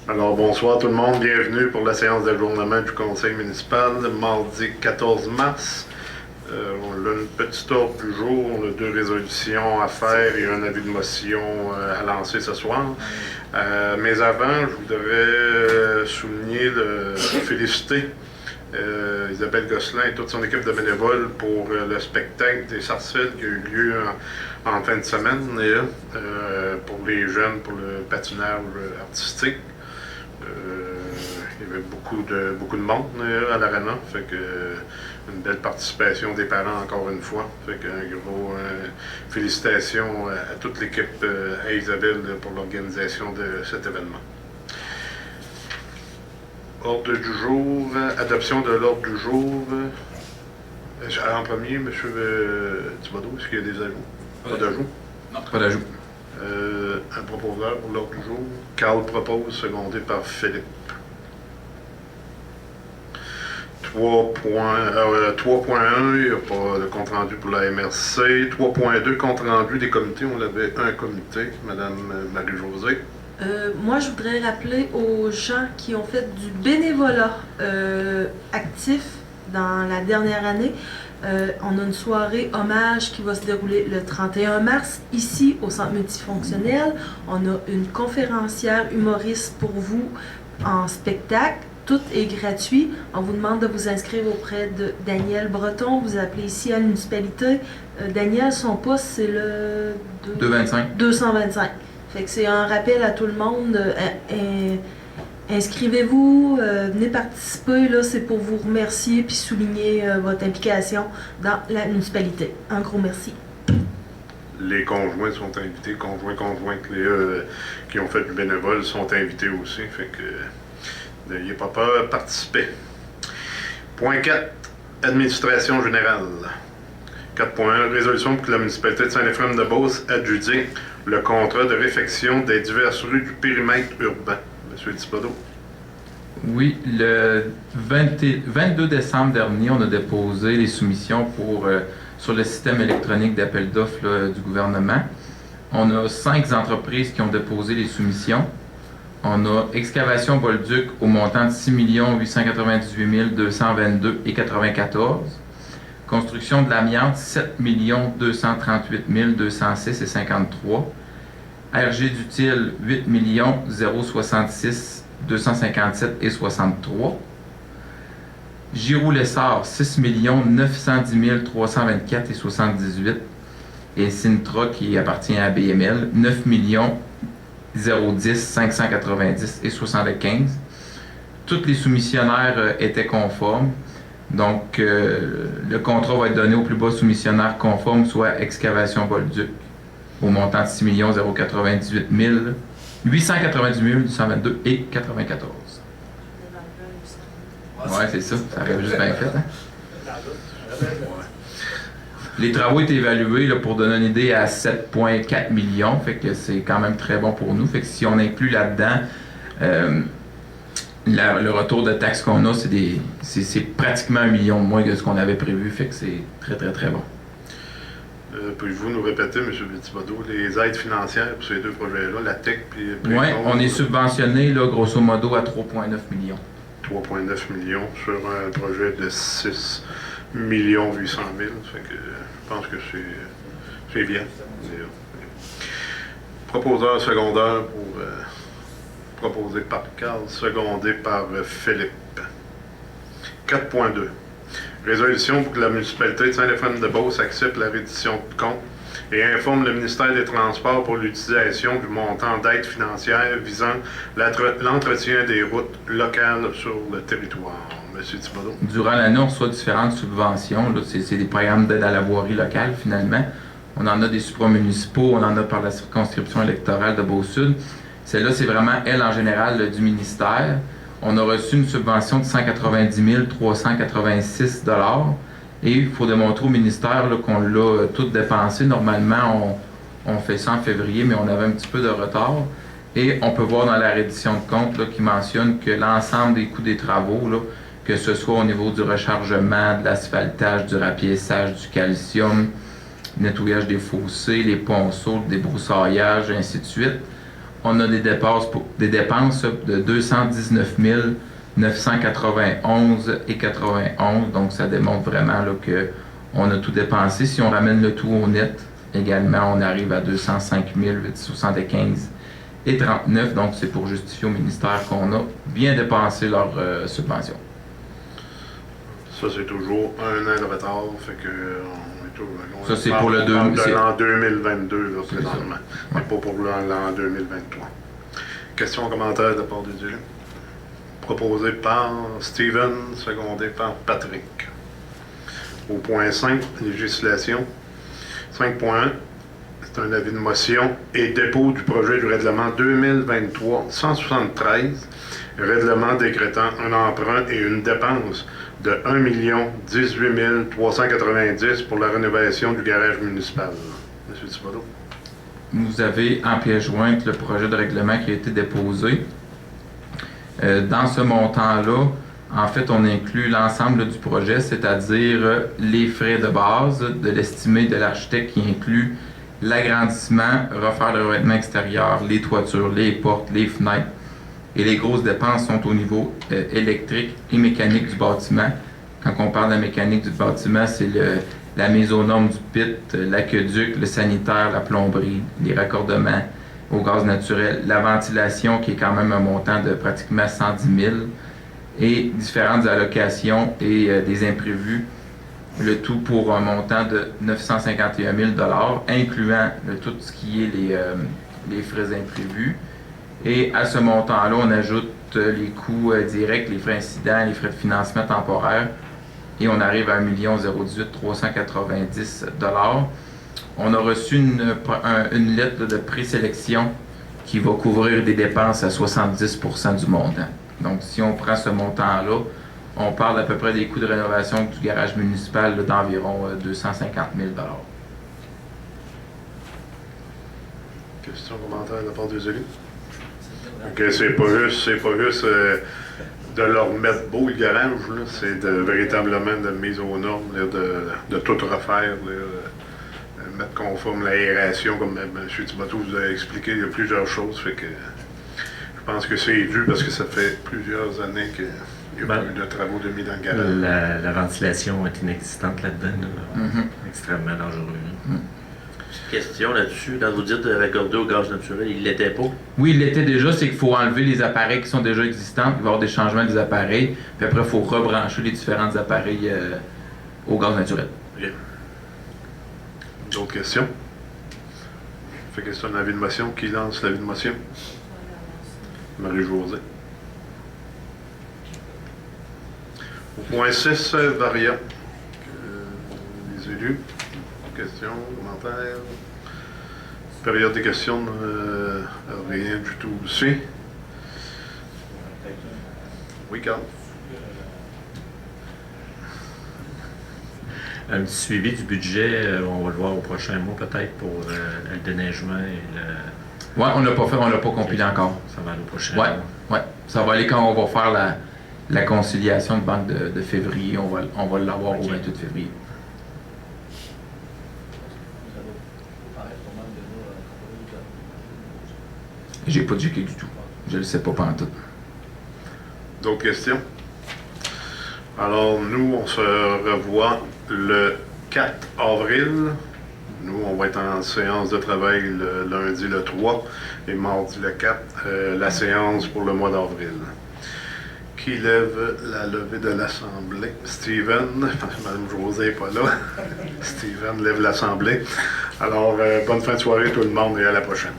Alors, bonsoir tout le monde. Bienvenue pour la séance d'ajournement du conseil municipal, mardi 14 mars. On a une petite ordre du jour. On a 2 résolutions à faire et un avis de motion à lancer ce soir. Mais avant, je voudrais féliciter Isabelle Gosselin et toute son équipe de bénévoles pour le spectacle des Sarcelles qui a eu lieu en fin de semaine pour les jeunes, pour le patinage artistique. Il y avait beaucoup de monde à l'Arena, fait que une belle participation des parents encore une fois. Fait qu'un gros félicitations à toute l'équipe, à Isabelle pour l'organisation de cet événement. Ordre du jour, adoption de l'ordre du jour. En premier, M. Thibodeau, est-ce qu'il y a des ajouts? Pas d'ajouts? Non, pas d'ajout. Un proposeur pour l'ordre du jour. Carl propose, secondé par Philippe. 3.1, il n'y a pas de compte-rendu pour la MRC. 3.2, compte-rendu des comités. On avait un comité, Mme Marie-Josée. Moi, je voudrais rappeler aux gens qui ont fait du bénévolat actif dans la dernière année. On a une soirée hommage qui va se dérouler le 31 mars, ici au centre multifonctionnel. On a une conférencière humoriste pour vous en spectacle. Tout est gratuit. On vous demande de vous inscrire auprès de Daniel Breton. Vous appelez ici à la municipalité. Daniel, son poste, c'est le 225. Fait que c'est un rappel à tout le monde. Inscrivez-vous, venez participer. Là, c'est pour vous remercier puis souligner votre implication dans la municipalité. Un gros merci. Les conjoints sont invités, conjointes qui ont fait du bénévole sont invités aussi. Fait que n'ayez pas peur, participez. Point 4, administration générale. 4.1, résolution pour que la municipalité de Saint-Éphrem-de-Beauce adjudie le contrat de réfection des diverses rues du périmètre urbain. Monsieur Thibodeau. Oui, le 22 décembre dernier, on a déposé les soumissions sur le système électronique d'appel d'offres du gouvernement. On a 5 entreprises qui ont déposé les soumissions. On a Excavation Bolduc au montant de 6 898 222,94. Construction de l'amiante, 7 238 206,53. RG d'utile, 8 066 257,63. Giroux Lessard, 6 910 324,78. Et Sintra, qui appartient à BML, 9 010 590,75. Tous les soumissionnaires étaient conformes. Donc, le contrat va être donné au plus bas soumissionnaire conforme, soit Excavation Bolduc, au montant de 6 098 898 222,94. Ouais, c'est ça. Ça arrive juste bien fait. Hein? Les travaux étaient évalués, là, pour donner une idée, à 7,4 millions. Fait que c'est quand même très bon pour nous. Fait que si on inclut là-dedans le retour de taxes qu'on a, c'est pratiquement 1 million de moins que ce qu'on avait prévu. Fait que c'est très, très, très bon. Pouvez-vous nous répéter, M. Thibodeau, les aides financières pour ces 2 projets-là, la TEC puis... Oui, on est subventionné, là, grosso modo, à 3,9 millions. 3,9 millions sur un projet de 6 800 000. Fait que je pense que c'est bien. Proposeur secondaire proposé par Carl, secondé par Philippe. 4.2. Résolution pour que la municipalité de Saint-Éphrem-de-Beauce accepte la reddition de compte et informe le ministère des Transports pour l'utilisation du montant d'aide financière visant l'entretien des routes locales sur le territoire. Monsieur Thibodeau. Durant l'année, on reçoit différentes subventions. C'est des programmes d'aide à la voirie locale, finalement. On en a des supramunicipaux, on en a par la circonscription électorale de Beauce-Sud. Celle-là, c'est vraiment, elle, en général, du ministère. On a reçu une subvention de 190 386 $. Et il faut démontrer au ministère qu'on l'a tout dépensé. Normalement, on fait ça en février, mais on avait un petit peu de retard. Et on peut voir dans la reddition de compte là, qui mentionne que l'ensemble des coûts des travaux, là, que ce soit au niveau du rechargement, de l'asphaltage, du rapiessage, du calcium, nettoyage des fossés, les ponceaux, le débroussaillage, ainsi de suite, on a des dépenses de 219 991,91. Donc, ça démontre vraiment qu'on a tout dépensé. Si on ramène le tout au net, également, on arrive à 205 875,39. Donc, c'est pour justifier au ministère qu'on a bien dépensé leur subvention. Ça, c'est toujours un an de retard, fait que ça, c'est pour le l'an 2022, là, présentement, mais Ouais. pas pour l'an 2023. Questions, commentaires de la part des élus? Proposé par Steven, secondé par Patrick. Au point 5, législation. 5.1, c'est un avis de motion et dépôt du projet du règlement 2023-173, règlement décrétant un emprunt et une dépense de 1 018 390 pour la rénovation du garage municipal. Monsieur Thibodeau. Vous avez en pièce jointe le projet de règlement qui a été déposé. Dans ce montant-là, en fait, on inclut l'ensemble du projet, c'est-à-dire les frais de base de l'estimé de l'architecte qui inclut l'agrandissement, refaire le revêtement extérieur, les toitures, les portes, les fenêtres. Et les grosses dépenses sont au niveau électrique et mécanique du bâtiment. Quand on parle de la mécanique du bâtiment, c'est la mise aux normes du PIT, l'aqueduc, le sanitaire, la plomberie, les raccordements au gaz naturel, la ventilation qui est quand même un montant de pratiquement 110 000 et différentes allocations et des imprévus, le tout pour un montant de 951 000 incluant tout ce qui est les frais imprévus. Et à ce montant-là, on ajoute les coûts directs, les frais incidents, les frais de financement temporaire et on arrive à 1 018 390 $. On a reçu une lettre de présélection qui va couvrir des dépenses à 70 % du montant. Donc, si on prend ce montant-là, on parle à peu près des coûts de rénovation du garage municipal d'environ 250 000 $. Questions, commentaires de la part des élus? Ok, c'est pas juste de leur mettre beau le garage, là, c'est véritablement de mise aux normes, là, de tout refaire, là, mettre conforme l'aération, comme M. Thibodeau vous a expliqué, il y a plusieurs choses, fait que je pense que c'est dû parce que ça fait plusieurs années qu'il n'y a pas eu de travaux de mise dans le garage. La ventilation est inexistante là-dedans, là. Extrêmement dangereux. Question là-dessus, quand vous dites raccorder au gaz naturel, il l'était pas? Oui, il l'était déjà, c'est qu'il faut enlever les appareils qui sont déjà existants, il va y avoir des changements des appareils, puis après il faut rebrancher les différents appareils au gaz naturel. Okay. D'autres questions? Fait que c'est un avis de motion. Qui lance l'avis de motion? Marie-Josée. Au point 6, variant. Les élus. Questions, commentaires. Période des questions, rien du tout aussi. Oui, Carl. Un petit suivi du budget, on va le voir au prochain mois peut-être pour le déneigement et le... Ouais, on l'a pas fait, on l'a pas compilé encore. Ça va aller au prochain Ouais, mois. ouais. Ça va aller quand on va faire la conciliation de banque de février. On va l'avoir au 28 février. J'ai pas checké du tout. Je le sais pas pantoute. D'autres questions? Alors, nous, on se revoit le 4 avril. Nous, on va être en séance de travail le lundi le 3 et mardi le 4, la séance pour le mois d'avril. Qui lève la levée de l'Assemblée? Steven. Mme Josée n'est pas là. Steven lève l'Assemblée. Alors, bonne fin de soirée tout le monde et à la prochaine.